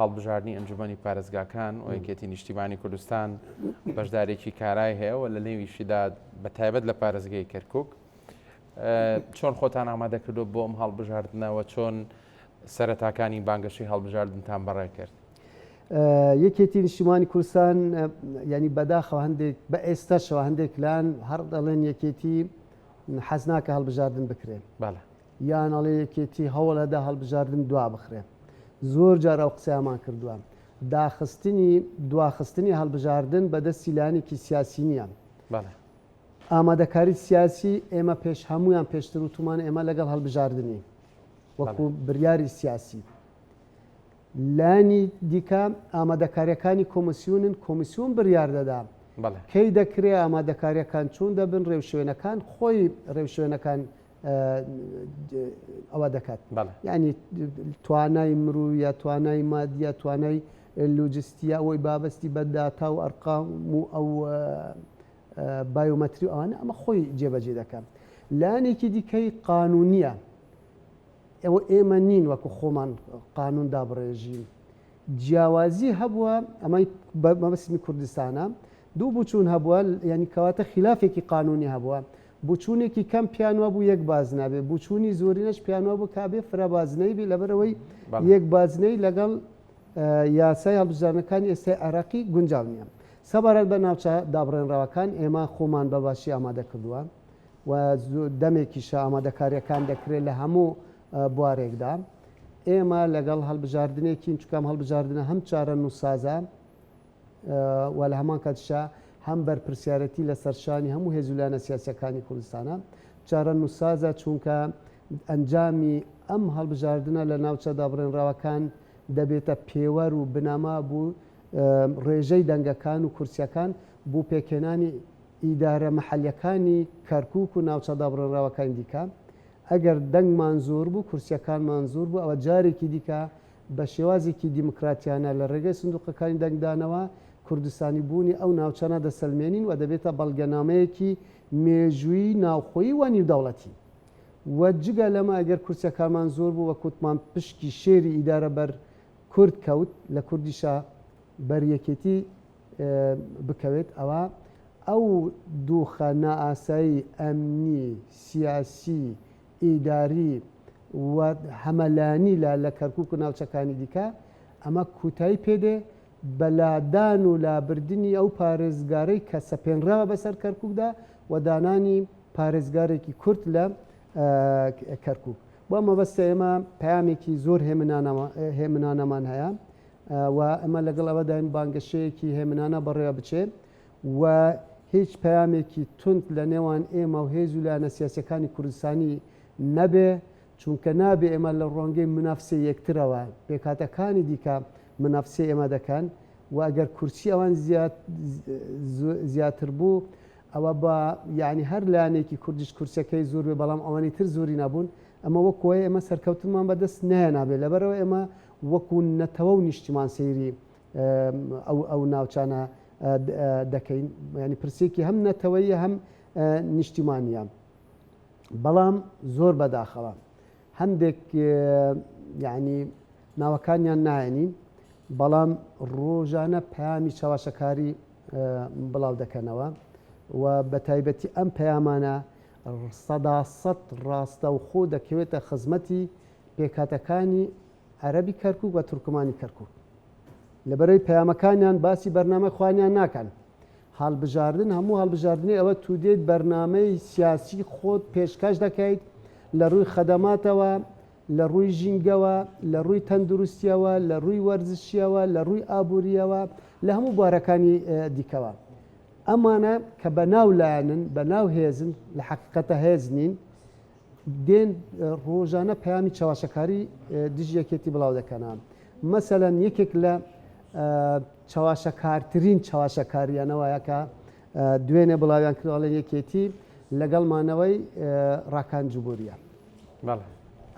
هەڵبژاردننی ئەنجومەنی پارێزگاکان و یەکێتی نیشتیمانی کوردستان بەشدارێکی کارای هەیە و لە نێویشیدا بە تایبەت لە پارێزگای کەرکووک چۆن خۆتان ئامادەکردو بۆ ئەم هەڵبژاردنەوە چۆن سەرەتاکانی بانگەشەی هەڵبژاردنتان بەڕێ کرد؟ یەکێتی نیشتیمانی کوردستان ینی بەداخەوە هەندێک بە ئێستاشەوە هەندێک لان هەر دەڵێن یەکێتی حەز ناکە هەڵبژاردن بکرێن یان ئەڵێ یەکێتی هەوڵەدا هەڵبژاردن دوا بخرێن زۆر جار ئەو قسەیامان کردووە دواخستنی هەڵبژاردن بەدەستی لایەنێکی سیاسی نییە ئامادەکاری سیاسی ئێمە پێش هەمویان پێشتر وتمان ئێمە لەگەڵ هەڵبژاردننی وەکو بڕیاری سیاسی لانی دیکە ئامادەکاریەکانی کۆمیسیۆن بڕیار دەدا کەی دەکرێت ئامادەکاریەکان چۆن دەبن ڕێوشوێنەکان خۆی ڕێوشوێنەکان ئەوە دەکات ینی توانای مروو یا توانای مادیە توانای لوجستیە ئەوەی بابستی بە داتا و ئەرقام و ئەو بایۆمەتری ئەوانە ئەمە خۆی جێبەجێ دەکەن لایەنێکی دیکەی قانونیە ئەوە ئێمە نین وەکو خۆمان قانون دابڕێژین جیاوازی هەبووە ئەمەی مەبەسمی کوردستانە دوو بچوون هەبووە ینی کەواتە خلافێکی قانونی هەبووە بچوونێکی کەم پیانوە بوو یەک باز نابێ بچوونی زۆرینەش پیانوە بوو کابێ فرەبازنەی بێ لەبەرەوەی یەک بازنەی لەگەڵ یاسای هەڵبژاردنەکانی ئێستای عێراقی گونجاو نییە سەبارەت بە ناوچە دابڕێنراوەکان ئێمە خۆمان بە باشی ئامادە کردووە و دەمێکیشە ئامادەکاریەکان دەکرێت لە هەموو بوارێکدا ئێمە لەگەڵ هەڵبژاردنێکی چکام هەڵبژاردنە هەم چارە نووسازە و لە هەمان کاتشا هەم بەرپرسیارەتی لە سەرشانی هەموو هێزولانە سیاسەکانی کوردستانە چارە نووسازە چونکە ئەنجامی ئەم هەڵبژاردنە لە ناوچە دابڕێنراوەکان دەبێتە پێوەەر و بنەما بوو ڕێژەی دەنگەکان و کورسیەکان بۆ پێکێنانی ئیدارە مەحەلیەکانی کەرکووک و ناوچە دابڕێنراوەکانی دیکە ئەگەر دەنگمان زۆر بوو کورسیەکانمان زۆر بوو ئەوە جارێکی دیکە بە شێوازێکی دیموکراتیانە لە ڕێگەی سندوقەکانی دەنگدانەوە کوردستانی بوونی ئەو ناوچانە دەسەلمێنین و دەبێتە بەڵگەنامەیەکی مێژووی ناوخۆیی و نیودەوڵەتی و جگە لەمە ئەگەر کورسیەکانمان زۆر بوو وە کووتمان پشکی شێری ئیدارە بەر کورد کەوت لە کوردیشە بەریەکێتی بکەوێت ئەوە ئەو دووخە نائاسایی ئەمنی سیاسی ئیداری و هەمەلانی لە کەرکووک و ناوچەکانی دیکە ئەمە کوتایی پێدێ بەلادان و لابردنی ئەو پارێزگارەی کە سەپێنراوە بەسەر کەرکووکدا و دانانی پارێزگارێکی کورد لە کەرکووک بۆ مەبەستە ئێمە پەیامێکی زۆر هێمنانەمان هەیە و ئەمە لەگەڵ ئەوە داین بانگەشەیەکی هێمنانە بەڕێوە بچێت و هیچ پەیامێکی تند لە نێوان ئێمە و هێز و لایەنە سیاسەکانی کوردستانی نەبێ چونکە نابێ ئێمە لە ڕۆنگەی منافسە یەکترەوە پێکاتەکانی دیکە منافسە ئێمە دەکەن و ئەگەر کورسی ئەوان زیاتر بوو ئەوە بە یعنی هەر لایەنێکی کوردیش کورسەکەی زۆر بێ بەڵام ئەوانی تر زۆری نەبوون ئەمە وەکوە ئێمە سەرکەوتنمان بەدەست نایەنابێت لەبەرەوە ئێمە وەکو نەتەوە و نیشتیمان سەیری ئەو ناوچانە دەکەین ینی پرسێکی هەم نەتەوەیە هەم نیشتیمانیە بەڵام زۆر بەداخەوە هەندێک یعنی ناوەکانیان نایەنین بەڵام ڕۆژانە پەیامی چاواشەکاری بڵاو دەکەنەوە و بە تایبەتی ئەم پەیامانە سەداسەد ڕاستە و خۆ دەکەوێتە خزمەتی پێکاتەکانی عەرەبی کەرکووک و تورکمانی کەرکووک لەبەرەوەی پەیامەکانیان باسی بەرنامە خوانیان ناکەن هەڵبژاردن هەموو هەڵبژاردننی ئەوە تو دێت بەرنامەی سیاسی خۆت پێشکەش دەکەیت لە ڕووی خەدەماتەوە لە ڕووی ژینگەوە لە ڕووی تەندروستیەوە لە ڕووی وەرزشیەوە لە ڕووی ئابوووریەوە لە هەموو بارەکانی دیکەوە ئەمانە کە بەناو لایەنن بەناو هێزن لە حەقیقەتە هێز نین دێن ڕۆژانە پەیامی چاواشەکاری دژ یەکێتی بڵاو دەکەنان مەسەلەن یەکێک لە چاواشەکارترین چاواشەکاریانەوەیە کە دوێنێ بڵاویان کردوڵە یەکێتی لەگەڵمانەوەی ڕاکانجبوریە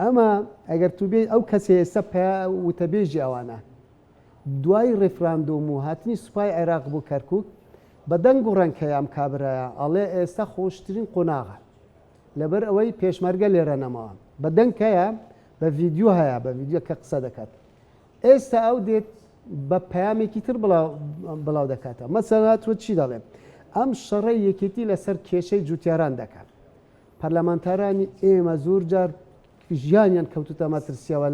ئەمە ئەگەر تو بێ ئەو کەسێ ئێستا وتەبێژی ئەوانە دوای ڕێفراندۆم و هاتنی سوپای عێراق بوو کەرکووک بە دەنگ و ڕەنکە ئەم کابرایە ئەڵێ ئێستا خۆشترین قۆناغە لەبەر ئەوەی پێشمەرگە لێرە نەماوە بە دەنگکەیە بە ڤیددیو هەیە بە ڤیددیو کە قسە دەکات ئێستا ئەو دێت بە پەیامێکی تر بڵاو دەکاتە مەسەلات وە چی دەڵێ ئەم شەڕی یەکێتی لەسەر کێشەی جوتیاران دەکات پەرلەمانتارانی ئێمە زۆر جار ژیانیان کەوتوتە مەترسیەوە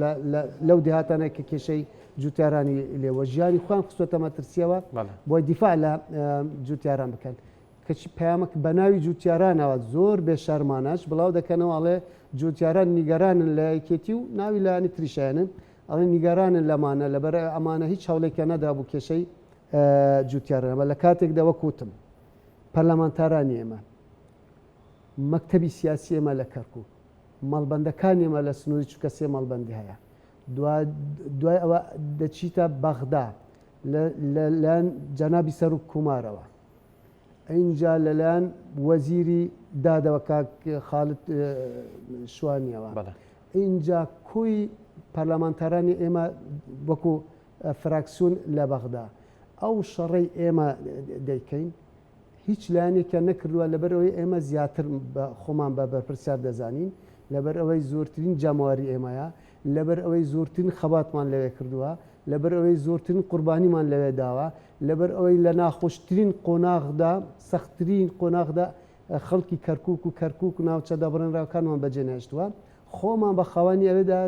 لەو دێهاتانە کە کێشەی جوتیارانی لێوە ژیانی خوان خستوەتە مەترسیەوە بۆی دیفاع لە جوتیاران بکەن کەچی پەیامک بە ناوی جوتیارانەوە زۆر بێشەرمانەش بڵاو دەکەنەوە ئەڵێ جوتیاران نیگەرانن لە یەکێتی و ناوی لایانی تریشایەنن ئەڵێ نیگەرانن لەمانە لەبەر ئەمانە هیچ هەوڵێکە نەدا بوو کێشەی جوتیارانە لە کاتێکداوە کوتم پەرلەمانتارانی ئێمە مەکتەبی سیاسی ئێمە لە کەرکووک مەڵبەندەکانی ئێمە لە سنووری چووکە سێ مەڵبەندی هەیە دوای ئەوە دەچیتە بەغدا لەلایەن جەنابی سەر و کومارەوە اینجا لەلایەن وەزیری دادەوە کاک خالد شوانیەوە اینجا کۆی پەرلەمانتارانی ئێمە وەکو فراکسیۆن لە بەغدا ئەو شەڕەی ئێمە دەیکەین هیچ لایەنێکە نەکردووە لەبەرەوەی ئێمە زیاتر خۆمان بە بەرپرسیار دەزانین لەبەر ئەوەی زۆرترین جاماواری ئێمەیە لەبەر ئەوەی زۆرترین خەباتمان لەوێ کردووە لەبەر ئەوەی زۆرترین قوربانیمان لەوێ داوە لەبەر ئەوەی لە ناخۆشترین قۆناغدا سەختترین قۆناغدا خەڵکی کەرکووک و کەرکووک و ناوچە دابڕێنراوەکانمان بەجێنێشتووە خۆمان بە خاوەنی ئەوێدا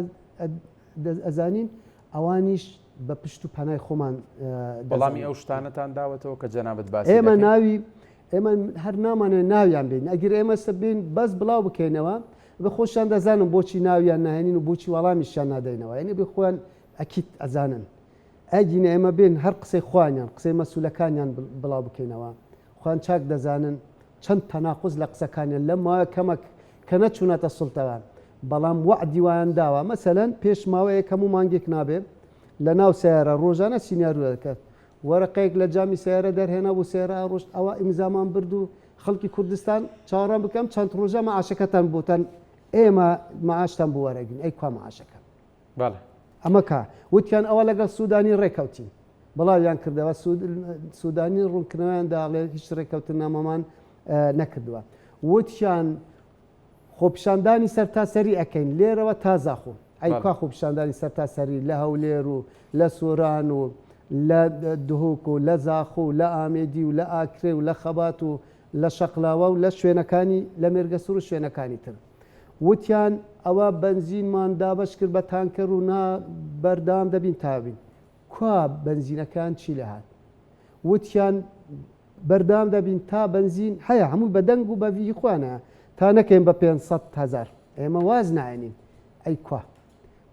ئەزانین ئەوانیش بە پشت و پەنای خۆمان بەڵامی ئەو شتانەتان داوەتەوە کە جەنابەت باسی ئێمە ناوی ئێمە هەر نامانێت ناویان بین ئەگەر ئێمە بین بەس بڵاو بکەینەوە بە خۆشیان دەزانم بۆچی ناویان ناهێنین و بۆچی وەڵامیشیان نادەینەوە یعنی بێ خۆیان ئەکیت ئەزانن ئەگینە ئێمە بین هەر قسەی خوانیان قسەی مەسوولەکانیان بڵاو بکەینەوە خوان چاک دەزانن چەند تەناقوز لە قسەکانیان لەم ماوەیە کەمەک کە نەچوونەتە سوڵتەوان بەڵام وعدی وایان داوە مەسەلەن پێش ماوەیە کەم و مانگێک نابێ لە ناو سیارە ڕۆژانە سینیارو دەکات وەرەقەیەک لە جامی سیارە دەرهێنا بوو سێرە ڕۆژ ئەوە ئیمزامان برد و خەڵکی کوردستان چاوەڕان بکەم چەند ڕۆژە مەعاشەکەتان بۆتان ئێمە مەعاشتان بوو وەرەگین ئەی کوا مەعاشەکە ئەمە کا وتیان ئەوە لەگەڵ سوودانی ڕێکەوتین بەڵاویان کردەوە سوودانی ڕوونکردنەوەیان داڵێ هیچ ڕێکەوتن نامەمان نەکردووە وتیان خۆپیشاندانی سەرتاسەری ئەەکەین لێرەوە تازاخۆ ئەیکا خۆپیشاندانی سەرتاسەری لە هەولێر و لە سۆران و لە دهۆک و لە زاخۆ و لە ئامێدی و لە ئاکرێ و لە خەبات و لە شەقلاوە و لە شوێنەکانی لە مێرگەسوور و شوێنەکانی تر وتیان ئەوە بنزینمان دابش کرد بە تانکەر و بەردام دەبین تابین کوا بنزینەکان چی لە هات وتیان بەردام دەبین تا بنزین هەیە هەموو بە دەنگ و بەڤی خوانە تا نەکەین بە 500,000 ئێمە واز ناێنین ئەی کوا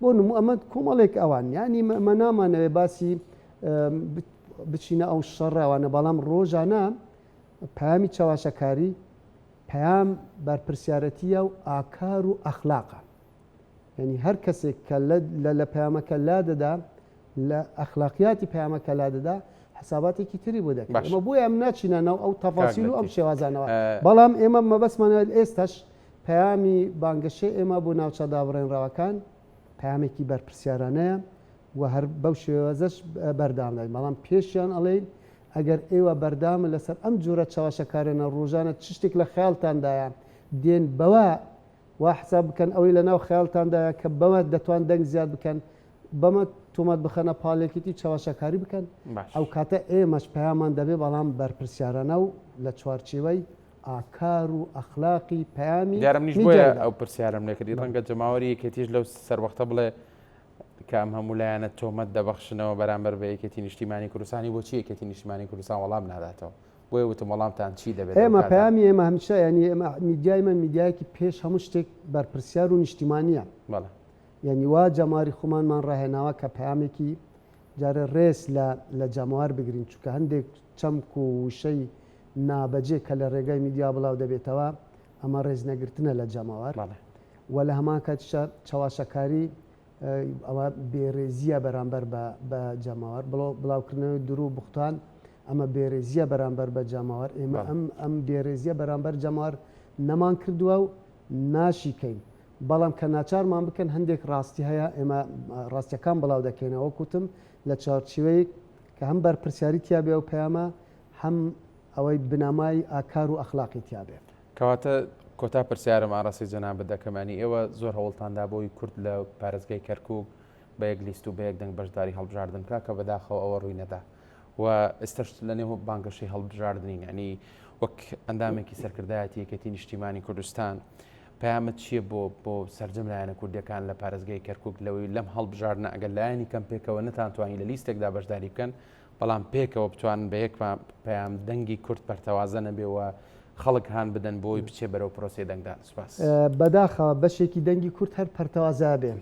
بۆ نمو ئەمە کۆمەڵێک ئەوان ینی مە نامانەوێ باسی بچینە ئەو شەڕەوانە بەڵام ڕۆژانە پەیامی چاواشەکاری پەیام بەرپرسیارەتیە و ئاکار و ئەخلاقە يعني هەر کەسێک کە لە پەیامەکە لا دەدا لە ئەخلاقیاتی پەیامەکە لا دەدا حساباتێکی تری بۆ دەکەن ئەمە بۆیە ئەم ناچینە ناو ئەو تەفاسیل و ئەم شێوازانەوە بەڵام ئێمە مەبەستمانە ئێستاش پەیامی بانگەشەی ئێمە بۆ ناوچەدا بڕێنراوەکان پەیامێکی بەرپرسیارانەیە و هەر بەو شێوازەش بەردام دەین بەڵام پێشیان ئەڵێن ئەگەر ئێوە بەردامە لەسەر ئەم جۆرە چاوەشەکارانە ڕۆژانە چ شتێک لە خەیاڵتاندایە دێن بەوە وا حساب بکەن ئەوەی لە ناو خەیاڵتاندایە کە بەمە دەتوان دەنگ زیاد بکەن بەمە تۆمەت بخەنە پاڵێکیتی چاوەشەکاری بکەن ئەو کاتە ئێمەش پەیامان دەبێ بەڵام بەرپرسیارانە و لە چوارچێوەی ئاکار و ئەخلاقی پەیامی دیارم نیش بۆیە ئەو پرسیارم لێکردی ڕەنگە جەماوەری یەکێتیش لەو سەروەختە بڵێ کە ئەم هەموو لایەنە تۆمەت دەبەخشنەوە بەرامبەر بە یەکێتی نیشتیمانی کوردستانی بۆچی یەکێتی نیشتیمانی کوردستان وەڵام ناداتەوە بۆیە وتم وەڵامتان چی دەبێت ئێمە پەیامی ئێمە هەمیشە ینی ئێمە میدیای من میدیایەکی پێش هەموو شتێک بەرپرسیار و نیشتیمانیە ینی وا جەماری خۆمانمان ڕاهێناوە کە پەیامێکی جارە ڕێز لە جەماوار بگرین چونکە هەندێک چەمک و وشەی نابەجێ کە لە ڕێگای میدیا بڵاو دەبێتەوە ئەمە ڕێز نەگرتنە لە جەماوار و لە هەمان کاتیشە چاواشەکاری ئەوە بێڕێزیە بەرامبەر بە جەماوار بڵاوکردنەوەی دوور و بوختان ئەمە بێڕێزیە بەرامبەر بە جەماوار ئێمە ئەم بێڕێزیە بەرامبەر جەماوار نەمان کردووە و ناشیکەین بەڵام کە ناچارمان بکەن هەندێک ڕاستی هەیە ئێمە ڕاستیەکان بڵاو دەکەینەوە کوتم لە چارچوەیە کە هەم بەرپرسیاری تیابێ و پەیامە هەم ئەوەی بنامای ئاکار و ئەخلاقی تیابێ کەواتە کۆتا پرسیارم ئاڕاستی جەناب دەکەمانی ئێوە زۆر هەوڵتاندا بۆی کورد لە پارێزگای کەرکووک بە یەک لیست و بە یەک دەنگ بەشداری هەڵبژاردن کا کە بەداخەوە ئەوە ڕووی نەدا و ئێستش لە نێو بانگەشەی هەڵبژاردنین ینی وەک ئەندامێکی سەرکردایەتی یەکێتی نیشتیمانی کوردستان پەیامت چییە بۆ سەرجەم لایەنە کوردیەکان لە پارێزگای کەرکووک لەوەی لەم هەڵبژاردنە ئەگەر لایەنی کەم پێکەوە نەتانتوانی لە لیستێکدا بەشداری بکەن بەڵام پێکەوە بتوانن بە یەک پەیام دەنگی کورد پەرتەوازە نەبێەوە خەڵک هاان بدەن بۆی بچێ بەرەو پرۆسی دەنگدان سوپاس بەداخەوە بەشێکی دەنگی کورد هەر پەرتەوازا بێ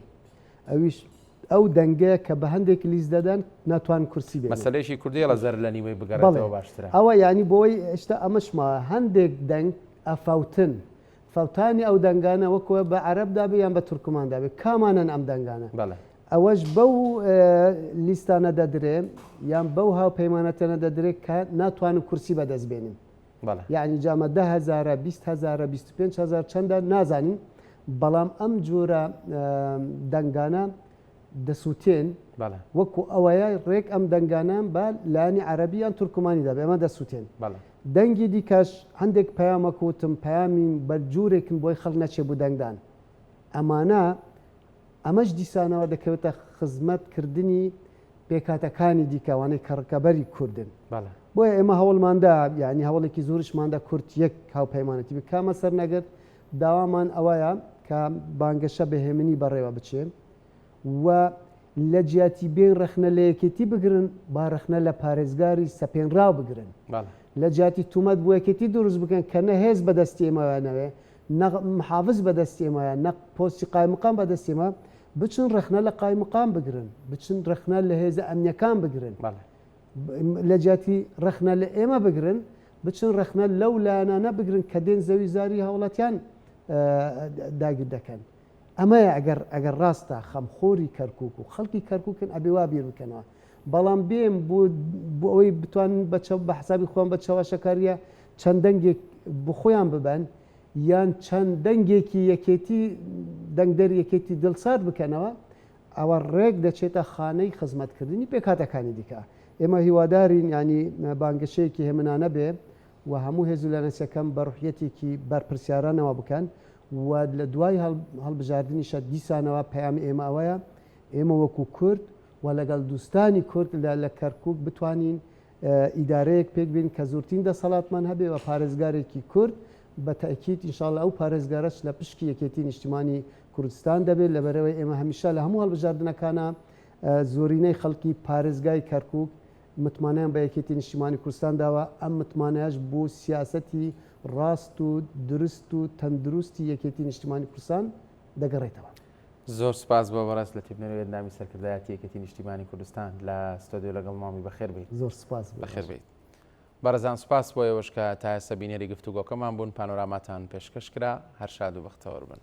ئەویش ئەو دەنگەیە کە بە هەندێک لیست دەدەن ناتوان کورسی بێ مەسەلەیەکی کوردی لە زەر لە نیوەی بگەڕێتەوە باشترە ئەوە ینی بۆی هێشتا ئەمەشما هەندێک دەنگ ئەفاوتن فەوتانی ئەو دەنگانە وەکوە بە عەرەبدا بێ یان بە تورکماندا بێ کامانن ئەم دەنگانە ئەوەش بەو لیستانە دەدرێن یان بەو هاوپەیمانەتەنە دەدرێت کە ناتوانن کورسی بەدەستبێنین یعنی جامە 10,000 20,000 25,000 چەندە نازانین بەڵام ئەم جۆرە دەنگانە دەسووتێن وەکو ئەوەیە ڕێک ئەم دەنگانان بە لانی عەرەبیان تورکمانیدا بێ ئەمە دەسووتێن دەنگی دیکەش هەندێک پەیامەکوتم پەیامی بەرجوورێکن بۆی خەڵک نەچێ بوو دەنگدان ئەمانە ئەمەش دیسانەوە دەکەوێتە خزمەتکردنی پێکاتەکانی دیکەوانەی کەڕکەبەری کوردن بۆیە ئێمە هەوڵماندا یعنی هەوڵێکی زۆرشماندا کورد یەک هاوپەیمانەتی بە کامە سەر نەگەر داوامان ئەوەیە کە بانگەشە بەهێمنی بەڕێوە بچێن و لە جیاتی بێن رەخنە لە یەکێتی بگرن با رەخنە لە پارێزگاری سەپێنراو بگرن لە جیاتی تومەت بۆ یەکێتی دروست بکەن کە نە هێز بەدەستی ئێمەوانەوێ نە محافز بەدەستی ئێمەیە نە پۆستی قایمقام بەدەستی ئێمە بچن رەخنە لە قایمقام بگرن بچن رەخنە لە هێزە ئەمنیەکان بگرن لە جیاتی رەخنە لە ئێمە بگرن بچن رەخنە لەو لایەنانە بگرن کە دێن زەوی زاری هەوڵەتیان داگیر دەکەن ئەمەیە ئەگەر ڕاستە خەمخۆری کەرکووک و خەڵکی کەرکووکن ئەبێ وا بیر بکەنەوە بەڵام بێم بۆ ئەوەی بتوانن بە حسابی خۆیان بە چاوەشەکاریە چەند دەنگێک بخۆیان ببەن یان چەند دەنگێکی یەکێتی دەنگدەر یەکێتی دڵسار بکەنەوە ئەوە ڕێک دەچێتە خانەی خزمەتکردنی پێکاتەکانی دیکە ئێمە هیوادارین ینی بانگەشەیەکی هێمنانە بێ و هەموو هێزوو لە نەسەکەم بە ڕوحیەتێکی بەرپرسیارانەوە بکەن و لە دوای هەڵبژاردنیشە دیسانەوە پەیامی ئێمە ئەوەیە ئێمە وەکو کورد و لەگەڵ دوستانی کورد لە کەرکووک بتوانین ئیدارەیەک پێک بین کە زۆرترین دەسەڵاتمان هەبێ و پارێزگارێکی کورد بە تاکید ئینشاءالله ئەو پارێزگارەش لە پشکی یەکێتی نیشتیمانی کوردستان دەبێت لەبەرەوەی ئێمە هەمیشە لە هەموو هەڵبژاردنەکانە زۆرینەی خەڵکی پارێزگای کەرکووک متمانیان بە یەکێتی نیشتیمانی کوردستان داوە ئەم متمانەیەش بۆ سیاسەتی ڕاست و درست و تەندروستی یەکێتی نیشتیمانی کوردستان دەگەڕێتەوە. زۆر سپاس بۆ بەڕاست لە تێبنەوەی نامی سەرکردایەتی یەکێتی نیشتیمانی کوردستان لە ستۆدیۆ لەگەڵ مامی بەخێر بیت. زۆر سپاس بەخێر بیت. بەڕێزان سپاس بۆ ئێوەش کە تا ئێستا بینەری گفتوگۆکەمان بوون پانۆراماتان پێشکەش کرا هەر شاد و بەختەوەر بن.